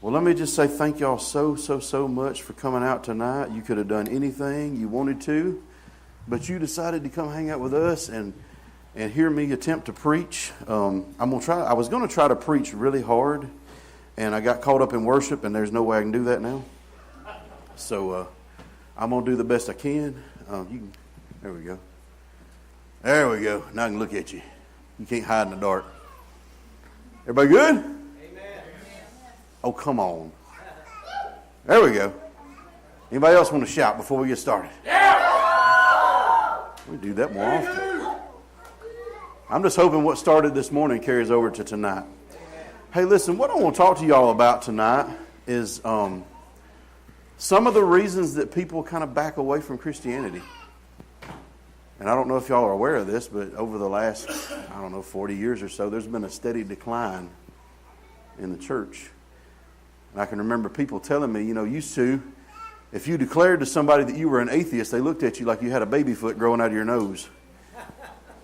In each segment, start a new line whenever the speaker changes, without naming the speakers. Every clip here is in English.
Well, let me just say thank y'all so much for coming out tonight. You could have done anything you wanted to, but you decided to come hang out with us and hear me attempt to preach. I was going to try to preach really hard, and I got caught up in worship, and there's no way I can do that now. So I'm going to do the best I can. There we go. There we go. Now I can look at you. You can't hide in the dark. Everybody good? Amen. Oh, come on. There we go. Anybody else want to shout before we get started? Yeah! We do that more often. I'm just hoping what started this morning carries over to tonight. Hey, listen, what I want to talk to y'all about tonight is some of the reasons that people kind of back away from Christianity. And I don't know if y'all are aware of this, but over the last, 40 years or so, there's been a steady decline in the church. And I can remember people telling me, used to, if you declared to somebody that you were an atheist, they looked at you like you had a baby foot growing out of your nose.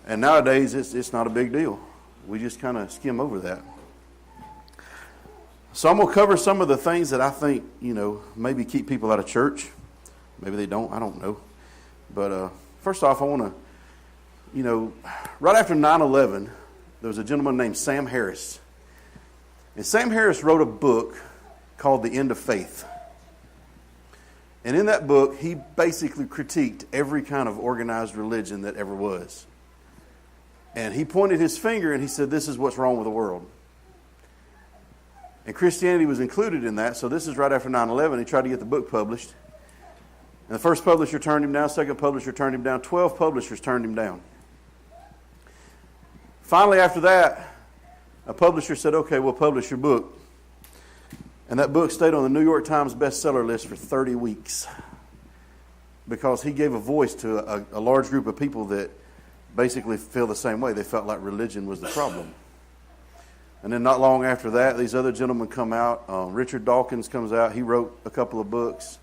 And nowadays, it's not a big deal. We just kind of skim over that. So I'm going to cover some of the things that I think, maybe keep people out of church. Maybe they don't. I don't know. But first off, I want to, right after 9/11, there was a gentleman named Sam Harris. And Sam Harris wrote a book called The End of Faith. And in that book, he basically critiqued every kind of organized religion that ever was. And he pointed his finger and he said, this is what's wrong with the world. And Christianity was included in that. So this is right after 9/11. He tried to get the book published. And the first publisher turned him down. Second publisher turned him down. 12 publishers turned him down. Finally, after that, a publisher said, okay, we'll publish your book. And that book stayed on the New York Times bestseller list for 30 weeks. Because he gave a voice to a large group of people that basically feel the same way. They felt like religion was the problem. And then not long after that, these other gentlemen come out. Richard Dawkins comes out. He wrote a couple of books.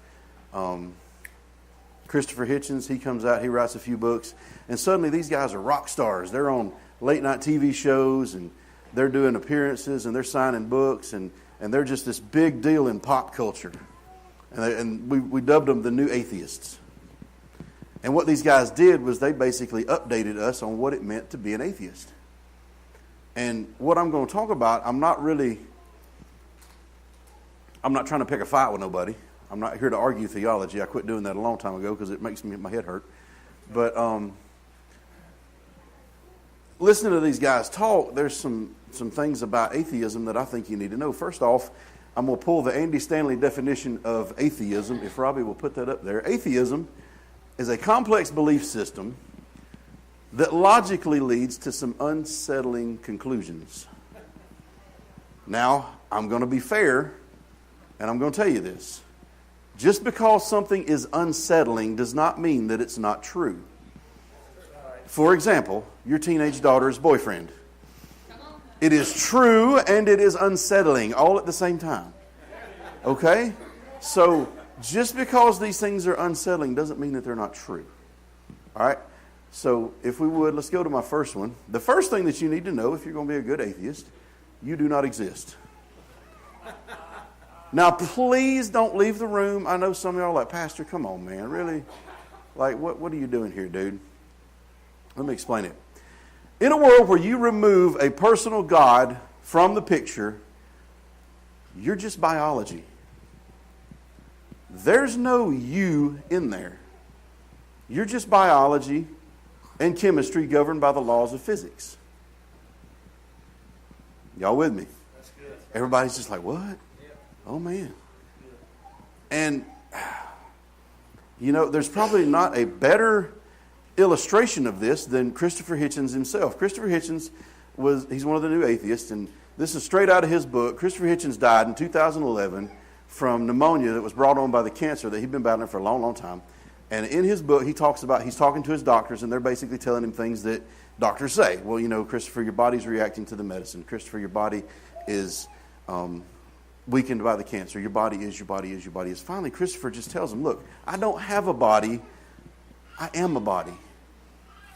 Christopher Hitchens, he comes out. He writes a few books. And suddenly these guys are rock stars. They're on late night TV shows and they're doing appearances and they're signing books and they're just this big deal in pop culture. And we dubbed them the new atheists. And what these guys did was they basically updated us on what it meant to be an atheist. And what I'm going to talk about, I'm not trying to pick a fight with nobody. I'm not here to argue theology. I quit doing that a long time ago because it makes my head hurt. But listening to these guys talk, there's some things about atheism that I think you need to know. First off, I'm going to pull the Andy Stanley definition of atheism, if Robbie will put that up there. Atheism is a complex belief system that logically leads to some unsettling conclusions. Now, I'm going to be fair, and I'm going to tell you this. Just because something is unsettling does not mean that it's not true. For example, your teenage daughter's boyfriend. It is true and it is unsettling all at the same time. Okay? So, just because these things are unsettling doesn't mean that they're not true. All right? So, if we would, let's go to my first one. The first thing that you need to know if you're going to be a good atheist, you do not exist. Now, please don't leave the room. I know some of y'all are like, Pastor, come on, man. Really? Like, what are you doing here, dude? Let me explain it. In a world where you remove a personal God from the picture, you're just biology. There's no you in there. You're just biology and chemistry governed by the laws of physics. Y'all with me?
That's good.
Everybody's just like, what?
Yep.
Oh, man. And, there's probably not a better illustration of this than Christopher Hitchens himself. Christopher Hitchens he's one of the new atheists, and this is straight out of his book. Christopher Hitchens died in 2011 from pneumonia that was brought on by the cancer that he'd been battling for a long, long time. And in his book, he's talking to his doctors, and they're basically telling him things that doctors say. Well, Christopher, your body's reacting to the medicine. Christopher, your body is weakened by the cancer. Your body is. Finally, Christopher just tells him, look, I don't have a body. I am a body.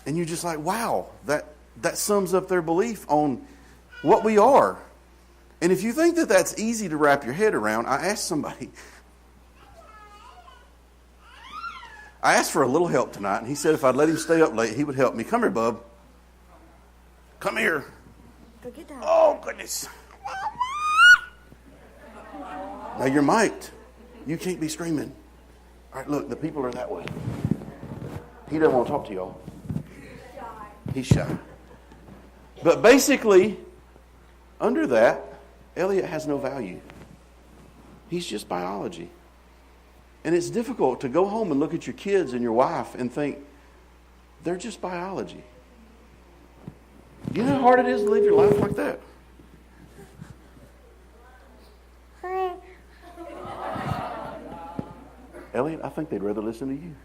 And you're just like, wow, that sums up their belief on what we are. And if you think that that's easy to wrap your head around, I asked for a little help tonight, and he said if I'd let him stay up late, he would help me. Come here, bub. Come here.
Go get down.
Oh, goodness. Now, you're mic'd. You can't be screaming. All right, look, the people are that way. He doesn't want to talk to y'all. He's shy. But basically, under that, Elliot has no value. He's just biology. And it's difficult to go home and look at your kids and your wife and think, they're just biology. You know how hard it is to live your life like that? Elliot, I think they'd rather listen to you.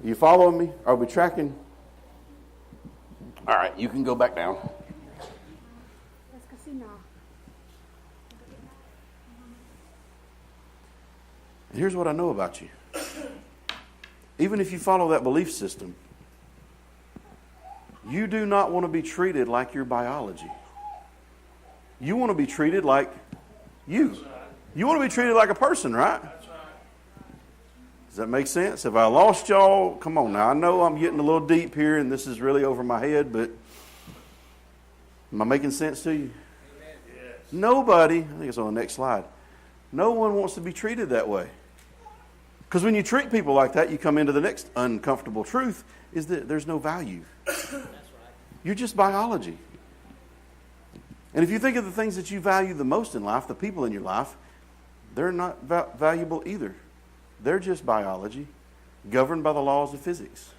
You following me? Are we tracking? All right, you can go back down.
Let's go see now.
And here's what I know about you. Even if you follow that belief system, you do not want to be treated like your biology. You want to be treated like you. You want to be treated like a person, right? Does that make sense? Have I lost y'all? Come on now. I know I'm getting a little deep here and this is really over my head, but am I making sense to you? Yes. Nobody, I think it's on the next slide, no one wants to be treated that way. Because when you treat people like that, you come into the next uncomfortable truth, is that there's no value. That's right. You're just biology. And if you think of the things that you value the most in life, the people in your life, they're not valuable either. They're just biology, governed by the laws of physics.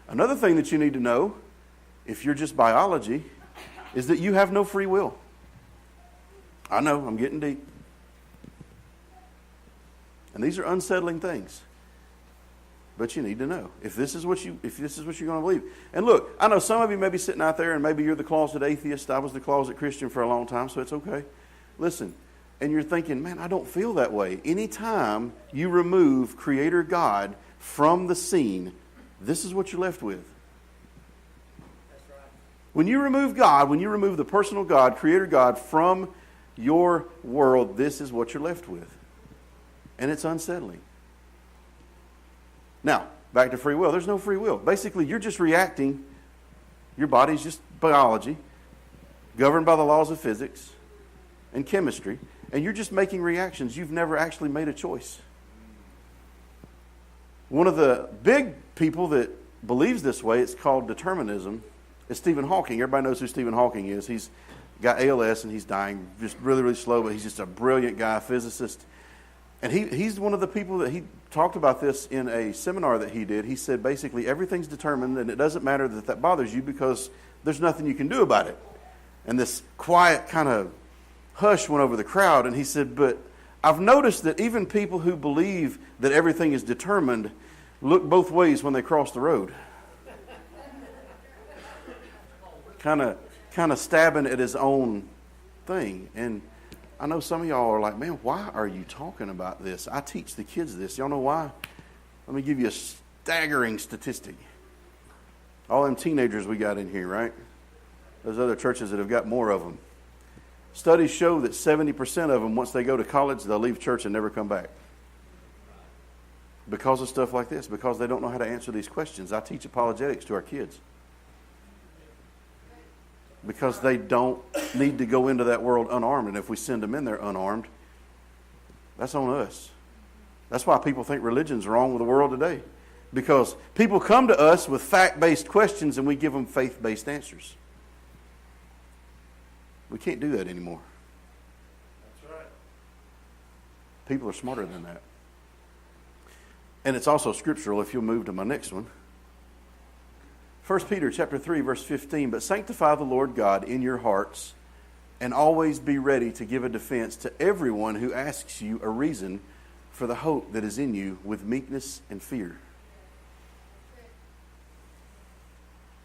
Another thing that you need to know, if you're just biology, is that you have no free will. I know, I'm getting deep. And these are unsettling things. But you need to know if this is what you're going to believe. And look, I know some of you may be sitting out there and maybe you're the closet atheist. I was the closet Christian for a long time, so it's okay. Listen, and you're thinking, man, I don't feel that way. Anytime you remove Creator God from the scene, this is what you're left with. That's right. When you remove God, when you remove the personal God, Creator God, from your world, this is what you're left with. And it's unsettling. Now, back to free will. There's no free will. Basically, you're just reacting. Your body's just biology, governed by the laws of physics and chemistry, and you're just making reactions. You've never actually made a choice. One of the big people that believes this way, it's called determinism, is Stephen Hawking. Everybody knows who Stephen Hawking is. He's got ALS and he's dying just really, really slow, but he's just a brilliant guy, physicist. And he's one of the people that he talked about this in a seminar that he did. He said basically everything's determined and it doesn't matter that bothers you because there's nothing you can do about it. And this quiet kind of hush went over the crowd, and he said, but I've noticed that even people who believe that everything is determined look both ways when they cross the road. Kind of stabbing at his own thing. And I know some of y'all are like, man, why are you talking about this? I teach the kids this. Y'all know why? Let me give you a staggering statistic. All them teenagers we got in here, right? There's other churches that have got more of them. Studies show that 70% of them, once they go to college, they'll leave church and never come back. Because of stuff like this, because they don't know how to answer these questions. I teach apologetics to our kids. Because they don't need to go into that world unarmed. And if we send them in there unarmed, that's on us. That's why people think religion's wrong with the world today. Because people come to us with fact-based questions and we give them faith-based answers. We can't do that anymore. That's right. People are smarter than that. And it's also scriptural if you'll move to my next one. 1 Peter chapter 3, verse 15, but sanctify the Lord God in your hearts and always be ready to give a defense to everyone who asks you a reason for the hope that is in you with meekness and fear.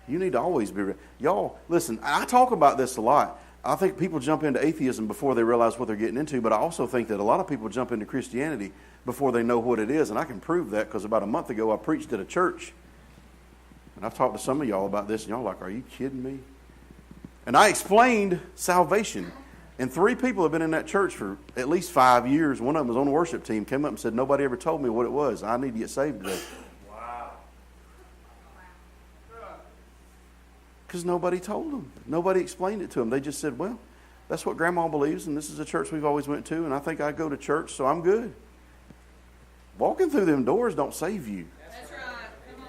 You need to always be ready. Y'all, listen, I talk about this a lot. I think people jump into atheism before they realize what they're getting into, but I also think that a lot of people jump into Christianity before they know what it is, and I can prove that because about a month ago I preached at a church. And I've talked to some of y'all about this, and y'all are like, are you kidding me? And I explained salvation. And 3 people have been in that church for at least 5 years. One of them was on the worship team, came up and said, nobody ever told me what it was. I need to get saved today. Wow. Because nobody told them. Nobody explained it to them. They just said, well, that's what Grandma believes, and this is a church we've always went to, and I think I go to church, so I'm good. Walking through them doors don't save you.
That's right. Come on.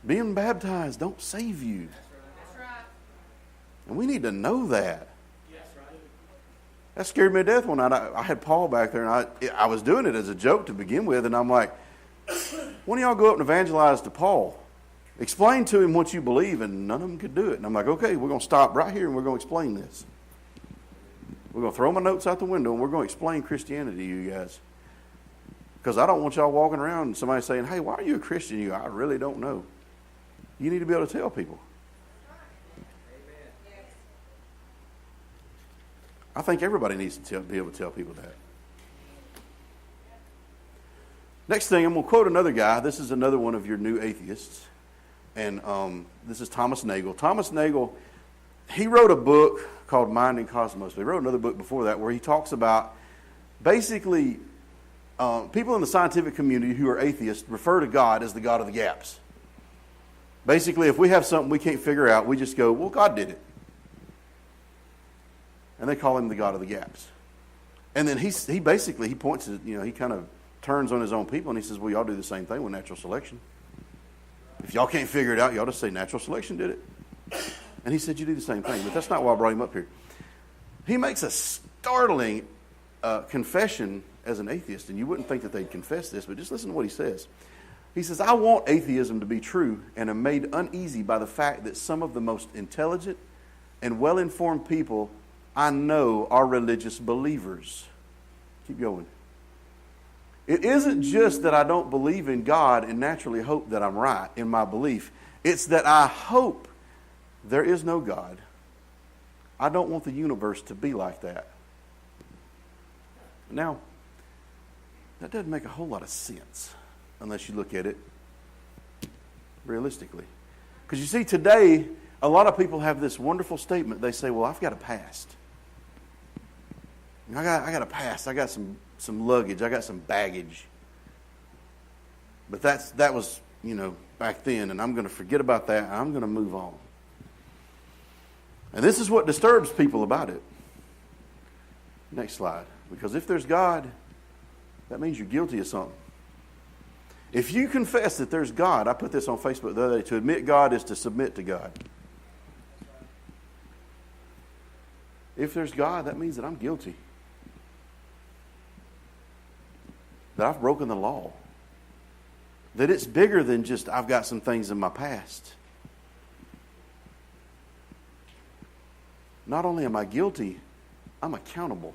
Being baptized don't save you.
That's right.
And we need to know that. That scared me to death one night. I had Paul back there, and I was doing it as a joke to begin with, and I'm like, why don't y'all go up and evangelize to Paul? Explain to him what you believe, and none of them could do it. And I'm like, okay, we're going to stop right here, and we're going to explain this. We're going to throw my notes out the window, and we're going to explain Christianity to you guys. Because I don't want y'all walking around and somebody saying, hey, why are you a Christian? You go, I really don't know. You need to be able to tell people. I think everybody needs to be able to tell people that. Next thing, I'm going to quote another guy. This is another one of your new atheists. And this is Thomas Nagel. Thomas Nagel, he wrote a book called Mind and Cosmos. He wrote another book before that where he talks about basically people in the scientific community who are atheists refer to God as the God of the gaps. Basically, if we have something we can't figure out, we just go, well, God did it. And they call him the God of the gaps. And then he basically points to, he kind of turns on his own people and he says, well, y'all do the same thing with natural selection. If y'all can't figure it out, y'all just say natural selection did it. And he said, you do the same thing. But that's not why I brought him up here. He makes a startling confession as an atheist. And you wouldn't think that they'd confess this, but just listen to what he says. He says, I want atheism to be true and am made uneasy by the fact that some of the most intelligent and well-informed people I know are religious believers. Keep going. It isn't just that I don't believe in God and naturally hope that I'm right in my belief. It's that I hope there is no God. I don't want the universe to be like that. Now, that doesn't make a whole lot of sense unless you look at it realistically. Because you see, today, a lot of people have this wonderful statement. They say, well, I've got a past. I got a past. I got some luggage. I got some baggage. But that was, back then, and I'm going to forget about that, and I'm going to move on. And this is what disturbs people about it. Next slide. Because if there's God, that means you're guilty of something. If you confess that there's God, I put this on Facebook the other day, to admit God is to submit to God. If there's God, that means that I'm guilty. That I've broken the law. That it's bigger than just I've got some things in my past. Not only am I guilty, I'm accountable.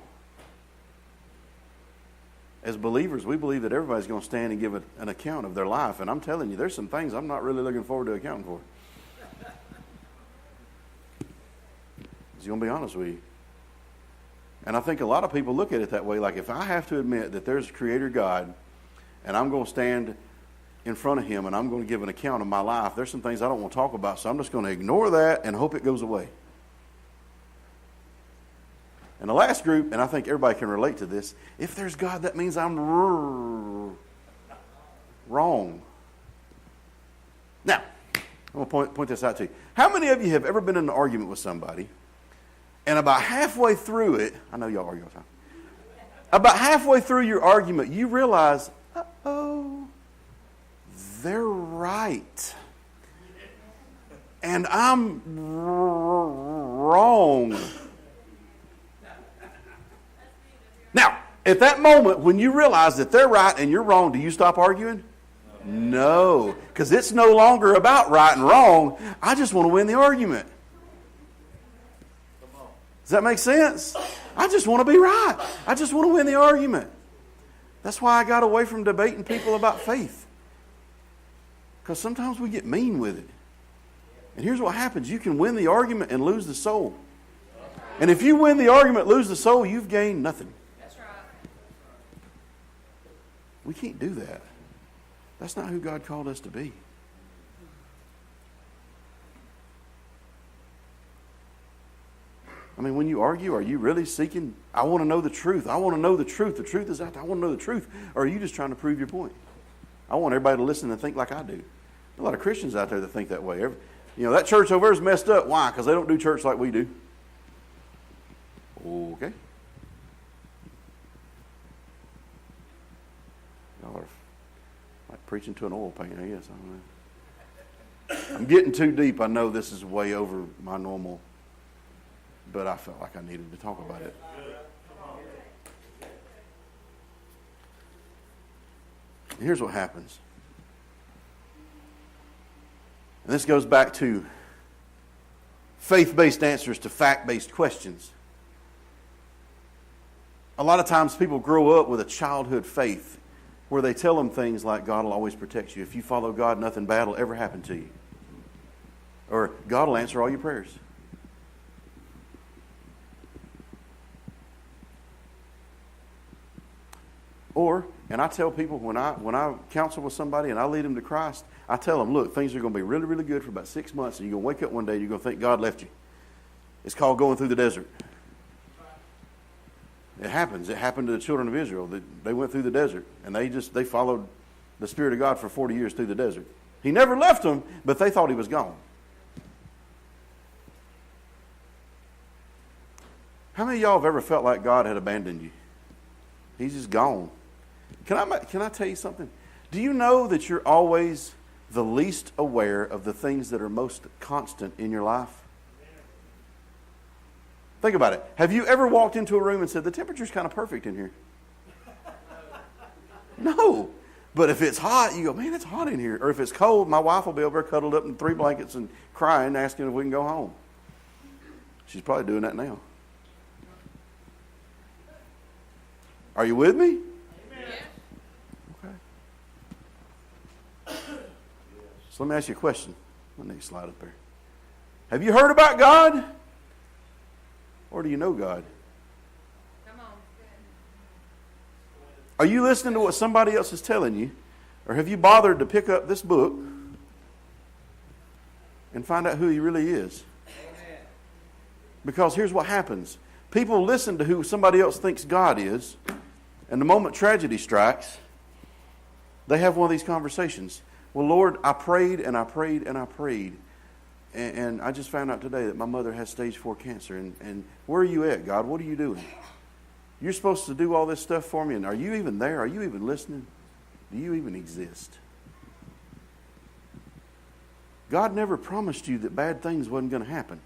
As believers, we believe that everybody's going to stand and give an account of their life. And I'm telling you, there's some things I'm not really looking forward to accounting for. He's going to be honest with you. And I think a lot of people look at it that way. Like, if I have to admit that there's a creator God and I'm going to stand in front of him and I'm going to give an account of my life, there's some things I don't want to talk about, so I'm just going to ignore that and hope it goes away. And the last group, and I think everybody can relate to this, if there's God, that means I'm wrong. Now, I'm going to point this out to you. How many of you have ever been in an argument with somebody, and about halfway through it, I know y'all argue all the time, about halfway through your argument, you realize, uh-oh, they're right. And I'm wrong. Now, at that moment, when you realize that they're right and you're wrong, do you stop arguing? No, because it's no longer about right and wrong. I just want to win the argument. Does that make sense? I just want to be right. I just want to win the argument. That's why I got away from debating people about faith. Because sometimes we get mean with it. And here's what happens. You can win the argument and lose the soul. And if you win the argument, lose the soul, you've gained nothing.
That's right.
We can't do that. That's not who God called us to be. I mean, when you argue, are you really seeking, I want to know the truth. I want to know the truth. The truth is out there. I want to know the truth. Or are you just trying to prove your point? I want everybody to listen and think like I do. A lot of Christians out there that think that way. That church over there is messed up. Why? Because they don't do church like we do. Okay. Y'all are like preaching to an oil paint, I guess. I don't know. I'm getting too deep. I know this is way over my normal, but I felt like I needed to talk about it. Here's what happens. And this goes back to faith-based answers to fact-based questions. A lot of times people grow up with a childhood faith where they tell them things like, God will always protect you. If you follow God, nothing bad will ever happen to you. Or God will answer all your prayers. Or, and I tell people when I counsel with somebody and I lead them to Christ, I tell them, look, things are going to be really, really good for about 6 months, and you're going to wake up one day and you're going to think God left you. It's called going through the desert. It happens. It happened to the children of Israel. They went through the desert, and they followed the Spirit of God for 40 years through the desert. He never left them, but they thought he was gone. How many of y'all have ever felt like God had abandoned you? He's just gone. Can I tell you something? Do you know that you're always the least aware of the things that are most constant in your life? Think about it. Have you ever walked into a room and said, the temperature's kind of perfect in here? No. But if it's hot, you go, man, it's hot in here. Or if it's cold, my wife will be over there cuddled up in 3 blankets and crying, asking if we can go home. She's probably doing that now. Are you with me? So let me ask you a question. Let me slide up there. Have you heard about God? Or do you know God?
Come on.
Are you listening to what somebody else is telling you? Or have you bothered to pick up this book and find out who he really is? Amen. Because here's what happens. People listen to who somebody else thinks God is, and the moment tragedy strikes, they have one of these conversations. Well, Lord, I prayed and I prayed and I prayed. And I just found out today that my mother has stage 4 cancer. And where are you at, God? What are you doing? You're supposed to do all this stuff for me. And are you even there? Are you even listening? Do you even exist? God never promised you that bad things wasn't going to happen.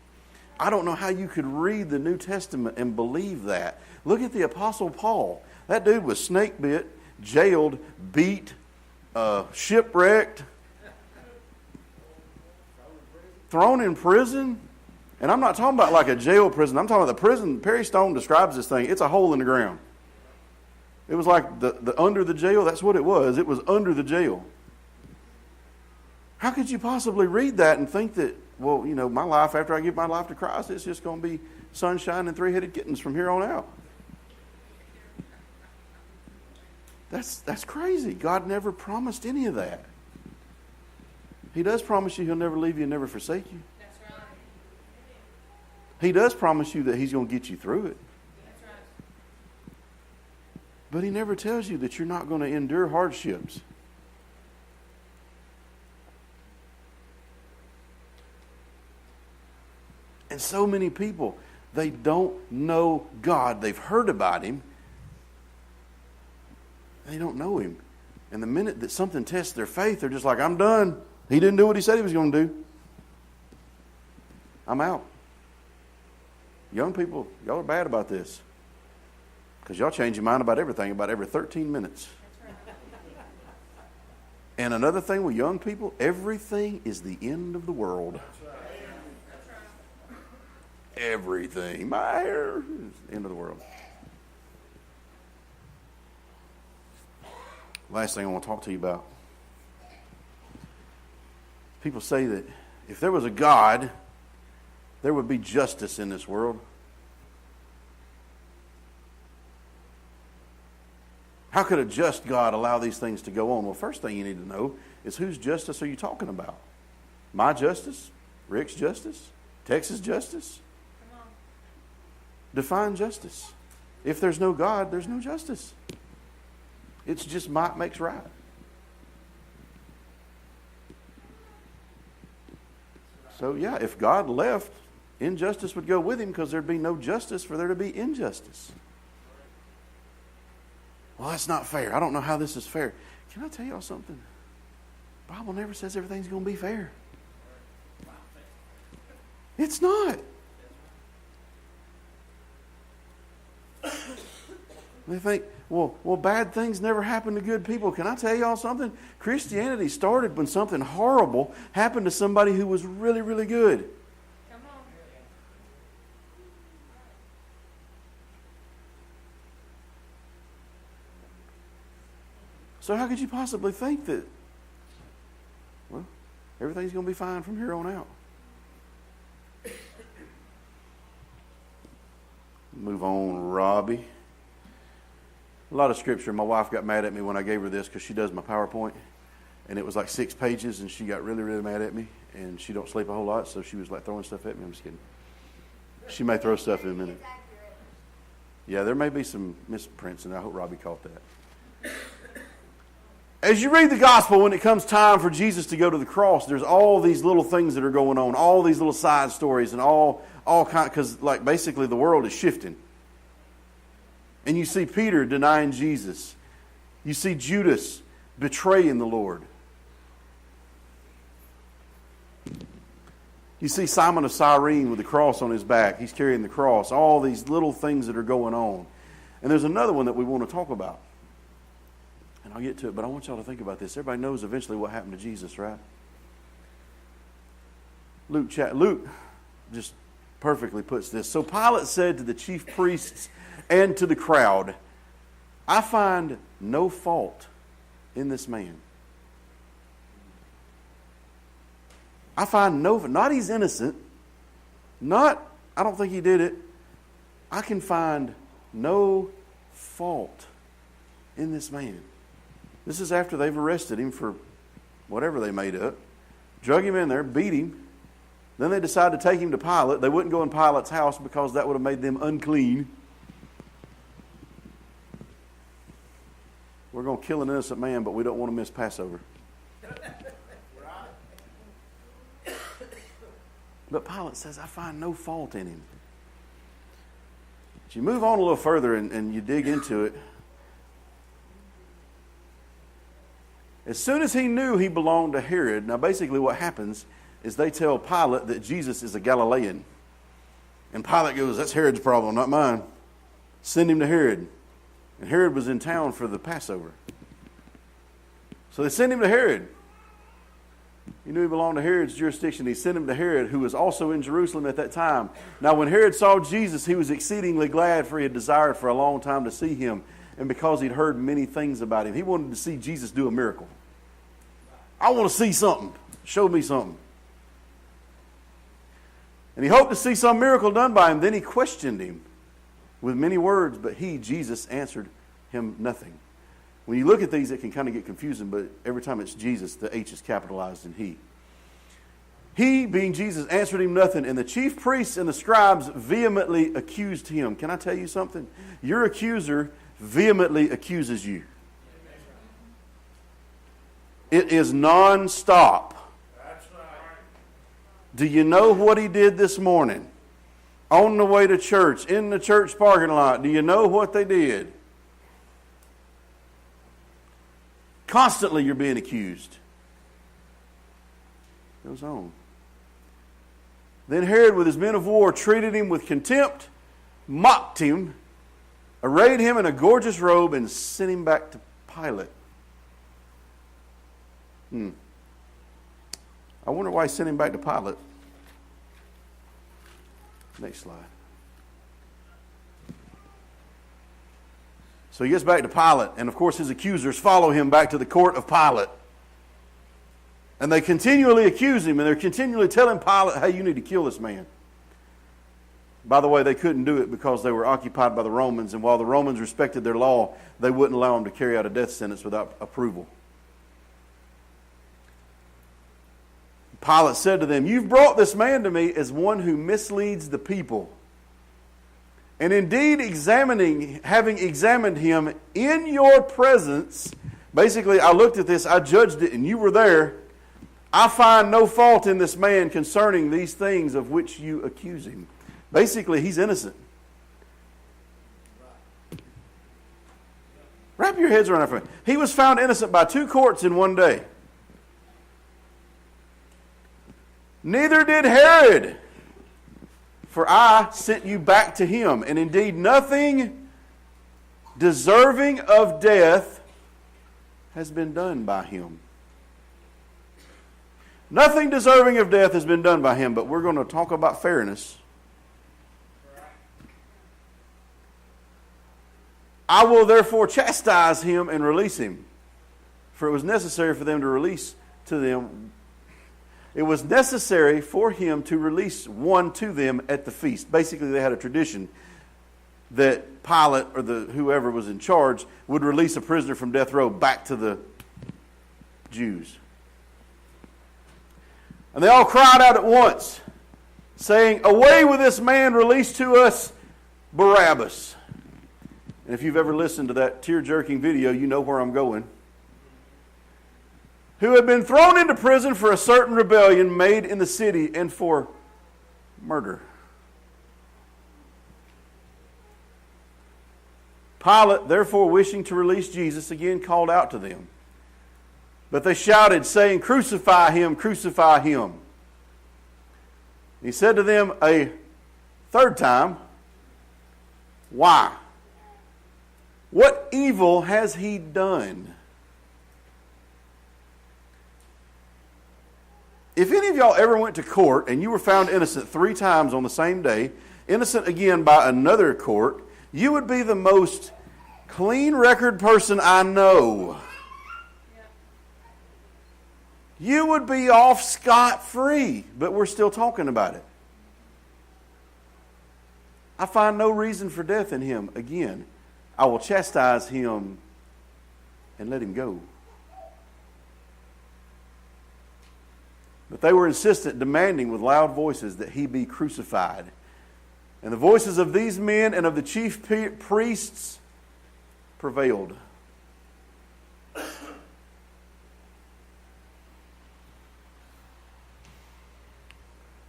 I don't know how you could read the New Testament and believe that. Look at the Apostle Paul. That dude was snake bit, jailed, beat, shipwrecked, thrown in prison. And I'm not talking about like a jail prison. I'm talking about the prison. Perry Stone describes this thing. It's a hole in the ground. It was like the under the jail. That's what it was. It was under the jail. How could you possibly read that and think that, well, my life after I give my life to Christ, it's just going to be sunshine and 3-headed kittens from here on out? That's crazy. God never promised any of that. He does promise you he'll never leave you and never forsake you.
That's right.
He does promise you that he's going to get you through it.
That's right.
But he never tells you that you're not going to endure hardships. And so many people, they don't know God. They've heard about him. They don't know him. And the minute that something tests their faith, they're just like, I'm done. He didn't do what he said he was going to do. I'm out. Young people, y'all are bad about this. Because y'all change your mind about everything about every 13 minutes. And another thing with young people, everything is the end of the world. Everything. My hair is the end of the world. Last thing I want to talk to you about. People say that if there was a God, there would be justice in this world. How could a just God allow these things to go on? Well, first thing you need to know is whose justice are you talking about? My justice? Rick's justice? Texas justice?
Come on.
Define justice. If there's no God, there's no justice. It's just might makes right. So yeah, if God left, injustice would go with him because there'd be no justice for there to be injustice. Well, that's not fair. I don't know how this is fair. Can I tell y'all something? The Bible never says everything's going to be fair. It's not. They think, well, bad things never happen to good people. Can I tell y'all something? Christianity started when something horrible happened to somebody who was really, really good.
Come on.
So how could you possibly think that, well, everything's going to be fine from here on out? Move on, Robbie. A lot of scripture. My wife got mad at me when I gave her this because she does my PowerPoint. And it was like 6 pages, and she got really, really mad at me. And she don't sleep a whole lot, so she was like throwing stuff at me. I'm just kidding. She may throw stuff in a minute. Yeah, there may be some misprints, and I hope Robbie caught that. As you read the gospel, when it comes time for Jesus to go to the cross, there's all these little things that are going on, all these little side stories, and all kind, because like basically the world is shifting. And you see Peter denying Jesus. You see Judas betraying the Lord. You see Simon of Cyrene with the cross on his back. He's carrying the cross. All these little things that are going on. And there's another one that we want to talk about. And I'll get to it, but I want y'all to think about this. Everybody knows eventually what happened to Jesus, right? Luke just perfectly puts this. So Pilate said to the chief priests and to the crowd, I find no fault in this man. I find not he's innocent, not I don't think he did it. I can find no fault in this man. This is after they've arrested him for whatever they made up, drug him in there, beat him. Then they decided to take him to Pilate. They wouldn't go in Pilate's house because that would have made them unclean. We're going to kill an innocent man, but we don't want to miss Passover. But Pilate says, I find no fault in him. But you move on a little further and you dig into it. As soon as he knew he belonged to Herod, now basically what happens is they tell Pilate that Jesus is a Galilean. And Pilate goes, that's Herod's problem, not mine. Send him to Herod. And Herod was in town for the Passover. So they send him to Herod. He knew he belonged to Herod's jurisdiction. He sent him to Herod, who was also in Jerusalem at that time. Now when Herod saw Jesus, he was exceedingly glad, for he had desired for a long time to see him. And because he'd heard many things about him, he wanted to see Jesus do a miracle. I want to see something. Show me something. And he hoped to see some miracle done by him. Then he questioned him with many words, but he, Jesus, answered him nothing. When you look at these, it can kind of get confusing, but every time it's Jesus, the H is capitalized in he. He, being Jesus, answered him nothing, and the chief priests and the scribes vehemently accused him. Can I tell you something? Your accuser vehemently accuses you. It is non-stop.
That's right.
Do you know what he did this morning? On the way to church, in the church parking lot, do you know what they did? Constantly you're being accused. Goes on. Then Herod with his men of war treated him with contempt, mocked him, arrayed him in a gorgeous robe, and sent him back to Pilate. I wonder why he sent him back to Pilate. Next slide. So he gets back to Pilate, and of course his accusers follow him back to the court of Pilate. And they continually accuse him, and they're continually telling Pilate, hey, you need to kill this man. By the way, they couldn't do it because they were occupied by the Romans, and while the Romans respected their law, they wouldn't allow them to carry out a death sentence without approval. Pilate said to them, "You've brought this man to me as one who misleads the people. And indeed, having examined him in your presence," basically, I looked at this, I judged it, and you were there, "I find no fault in this man concerning these things of which you accuse him." Basically, he's innocent. Wrap your heads around that. He was found innocent by 2 courts in one day. "Neither did Herod, for I sent you back to him. And indeed, nothing deserving of death has been done by him." Nothing deserving of death has been done by him, but we're going to talk about fairness. "I will therefore chastise him and release him." For it was necessary for them to release to them. It was necessary for him to release one to them at the feast. Basically, they had a tradition that Pilate or whoever was in charge would release a prisoner from death row back to the Jews. And they all cried out at once, saying, "Away with this man, release to us Barabbas." And if you've ever listened to that tear-jerking video, you know where I'm going. "Who had been thrown into prison for a certain rebellion made in the city and for murder." Pilate, therefore, wishing to release Jesus, again called out to them. But they shouted, saying, "Crucify him, crucify him." He said to them a third time, "Why? What evil has he done?" If any of y'all ever went to court and you were found innocent 3 times on the same day, innocent again by another court, you would be the most clean record person I know. You would be off scot-free, but we're still talking about it. "I find no reason for death in him. Again, I will chastise him and let him go." But they were insistent, demanding with loud voices that he be crucified. And the voices of these men and of the chief priests prevailed.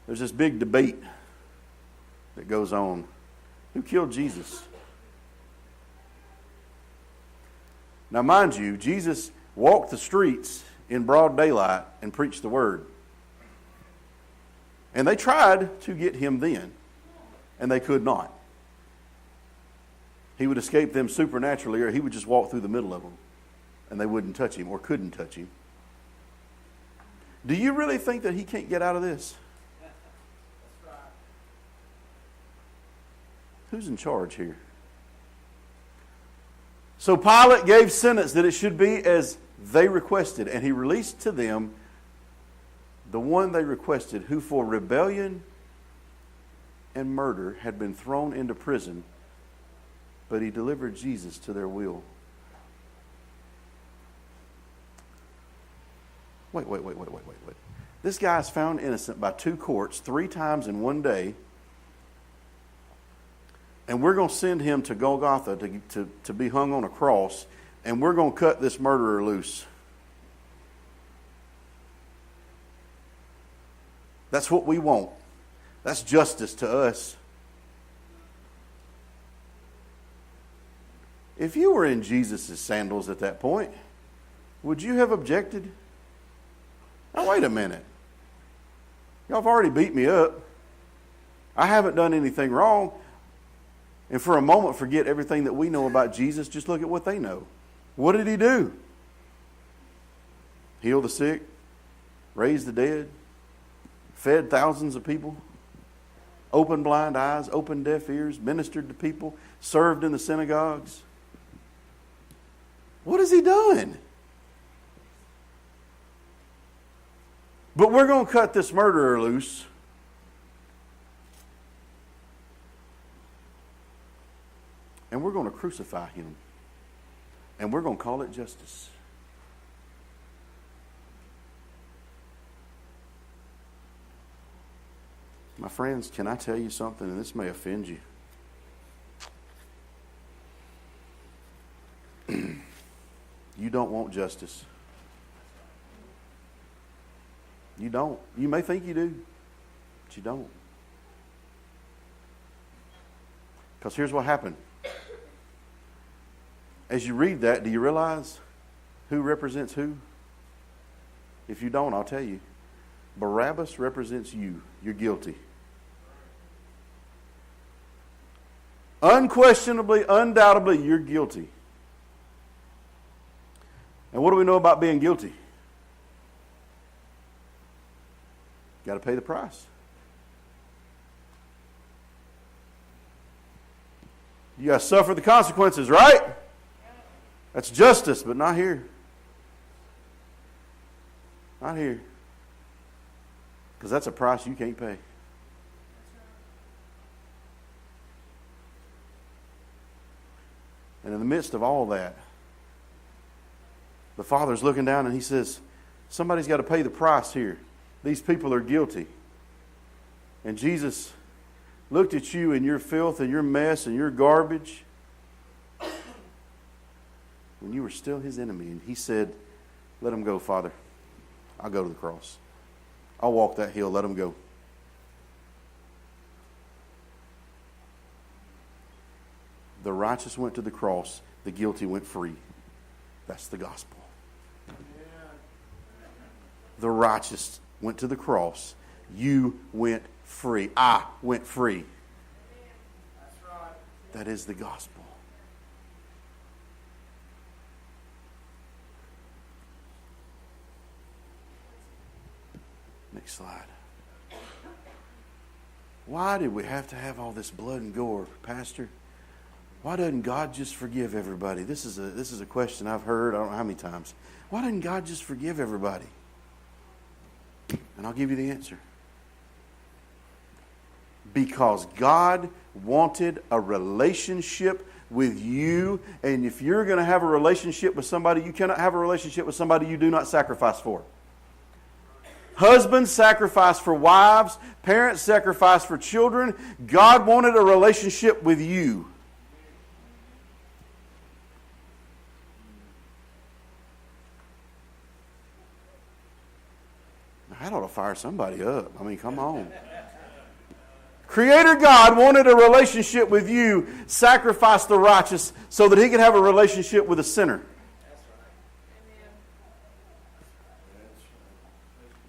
There's this big debate that goes on. Who killed Jesus? Now, mind you, Jesus walked the streets in broad daylight and preached the word. And they tried to get him then, and they could not. He would escape them supernaturally, or he would just walk through the middle of them, and they wouldn't touch him or couldn't touch him. Do you really think that he can't get out of this? Who's in charge here? So Pilate gave sentence that it should be as they requested, and he released to them the one they requested, who for rebellion and murder had been thrown into prison, but he delivered Jesus to their will. Wait. This guy is found innocent by 2 courts 3 times in one day, and we're going to send him to Golgotha to be hung on a cross, and we're going to cut this murderer loose. That's what we want. That's justice to us. If you were in Jesus' sandals at that point, would you have objected? Now, wait a minute. Y'all have already beat me up. I haven't done anything wrong. And for a moment, forget everything that we know about Jesus. Just look at what they know. What did he do? Heal the sick, raise the dead, fed thousands of people, opened blind eyes, opened deaf ears, ministered to people, served in the synagogues. What has he done? But we're going to cut this murderer loose. And we're going to crucify him. And we're going to call it justice. My friends, can I tell you something? And this may offend you. You don't want justice. You don't. You may think you do, but you don't. Because here's what happened. As you read that, do you realize who represents who? If you don't, I'll tell you. Barabbas represents you. You're guilty. Unquestionably, undoubtedly, you're guilty. And what do we know about being guilty? Got to pay the price. You got to suffer the consequences, right? That's justice, but not here. Not here. Because that's a price you can't pay. And in the midst of all that, the Father's looking down and he says, somebody's got to pay the price here. These people are guilty. And Jesus looked at you and your filth and your mess and your garbage when you were still his enemy. And he said, let him go, Father. I'll go to the cross. I'll walk that hill. Let him go. The righteous went to the cross. The guilty went free. That's the gospel. The righteous went to the cross. You went free. I went free. That is the gospel. Next slide. Why did we have to have all this blood and gore, Pastor? Why doesn't God just forgive everybody? This is a question I've heard I don't know how many times. Why doesn't God just forgive everybody? And I'll give you the answer. Because God wanted a relationship with you. And if you're going to have a relationship with somebody, you cannot have a relationship with somebody you do not sacrifice for. Husbands sacrifice for wives. Parents sacrifice for children. God wanted a relationship with you. That ought to fire somebody up. I mean, come on. Creator God wanted a relationship with you, sacrificed the righteous so that he could have a relationship with a sinner.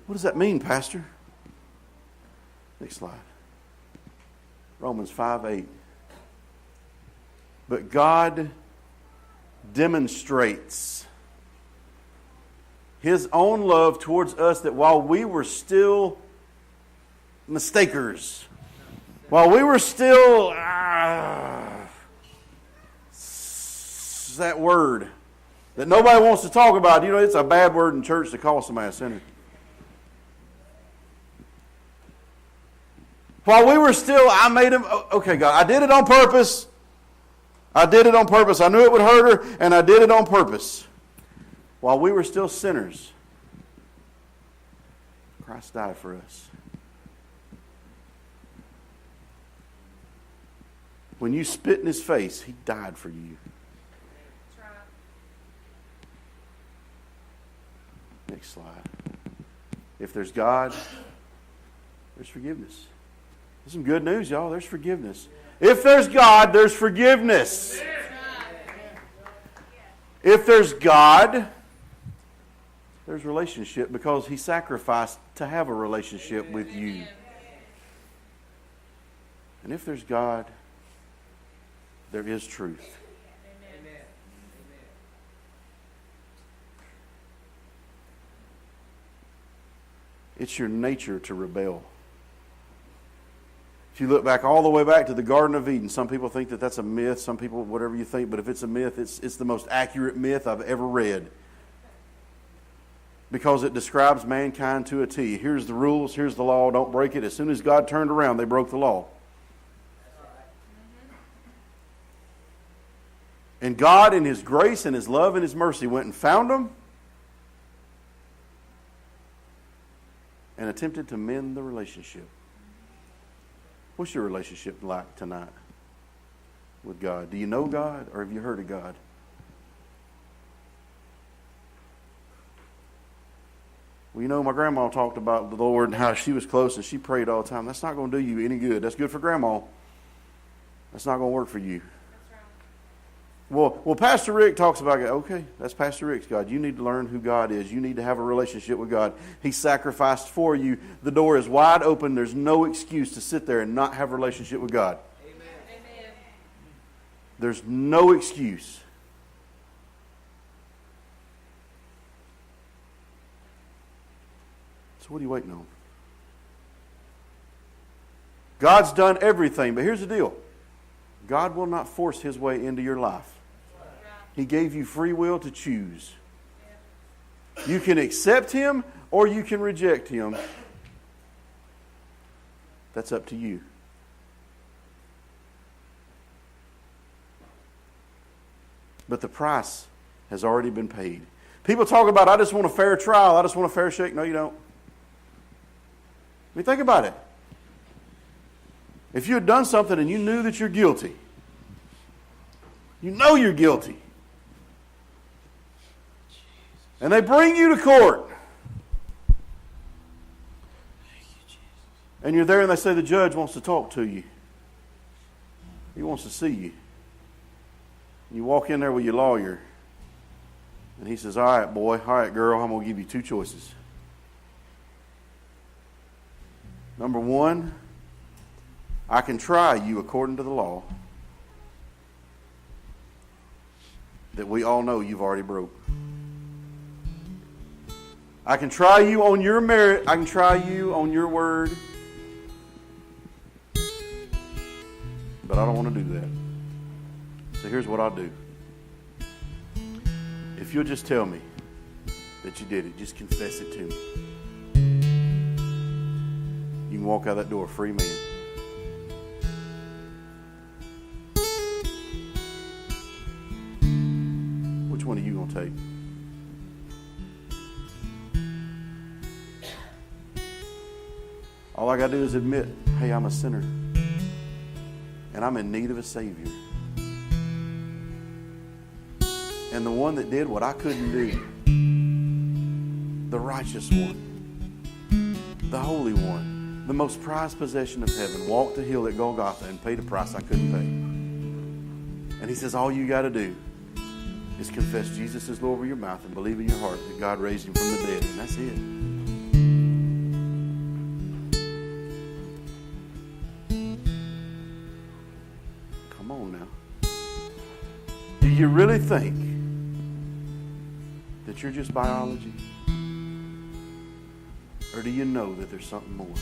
What does that mean, Pastor? Next slide. Romans 5:8. But God demonstrates his own love towards us that while we were still mistakers, while we were still that word that nobody wants to talk about. You know, it's a bad word in church to call somebody a sinner. While we were still, I made him, okay, God, I did it on purpose. I did it on purpose. I knew it would hurt her, and I did it on purpose. While we were still sinners, Christ died for us. When you spit in his face, he died for you.
That's right.
Next slide. If there's God, there's forgiveness. There's some good news, y'all. There's forgiveness. If there's God, there's forgiveness. If there's God, there's relationship because he sacrificed to have a relationship with you. And if there's God, there is truth. It's your nature to rebel. If you look back all the way back to the Garden of Eden, some people think that that's a myth, some people, whatever you think, but if it's a myth, it's the most accurate myth I've ever read. Because it describes mankind to a T. Here's the rules, here's the law, don't break it. As soon as God turned around, they broke the law. And God, in His grace and His love and His mercy, went and found them and attempted to mend the relationship. What's your relationship like tonight with God? Do you know God, or have you heard of God? Well, you know, my grandma talked about the Lord and how she was close and she prayed all the time. That's not going to do you any good. That's good for grandma. That's not going to work for you. Well, Pastor Rick talks about God. Okay, that's Pastor Rick's God. You need to learn who God is. You need to have a relationship with God. He sacrificed for you. The door is wide open. There's no excuse to sit there and not have a relationship with God.
Amen.
There's no excuse. So what are you waiting on? God's done everything, but here's the deal. God will not force His way into your life. He gave you free will to choose. You can accept Him or you can reject Him. That's up to you. But the price has already been paid. People talk about, I just want a fair trial. I just want a fair shake. No, you don't. I mean, think about it. If you had done something and you knew that you're guilty, you know you're guilty, and they bring you to court, and you're there and they say the judge wants to talk to you. He wants to see you. You walk in there with your lawyer, and he says, all right, boy, all right, girl, I'm going to give you two choices. Number one, I can try you according to the law that we all know you've already broke. I can try you on your merit. I can try you on your word. But I don't want to do that. So here's what I'll do. If you'll just tell me that you did it, just confess it to me. You can walk out that door a free man. Which one are you going to take? All I got to do is admit, hey, I'm a sinner. And I'm in need of a Savior. And the one that did what I couldn't do, the righteous one, the holy one, the most prized possession of heaven, walked the hill at Golgotha and paid a price I couldn't pay. And He says, all you got to do is confess Jesus is Lord with your mouth and believe in your heart that God raised Him from the dead. And that's it. Come on now. Do you really think that you're just biology? Or do you know that there's something more?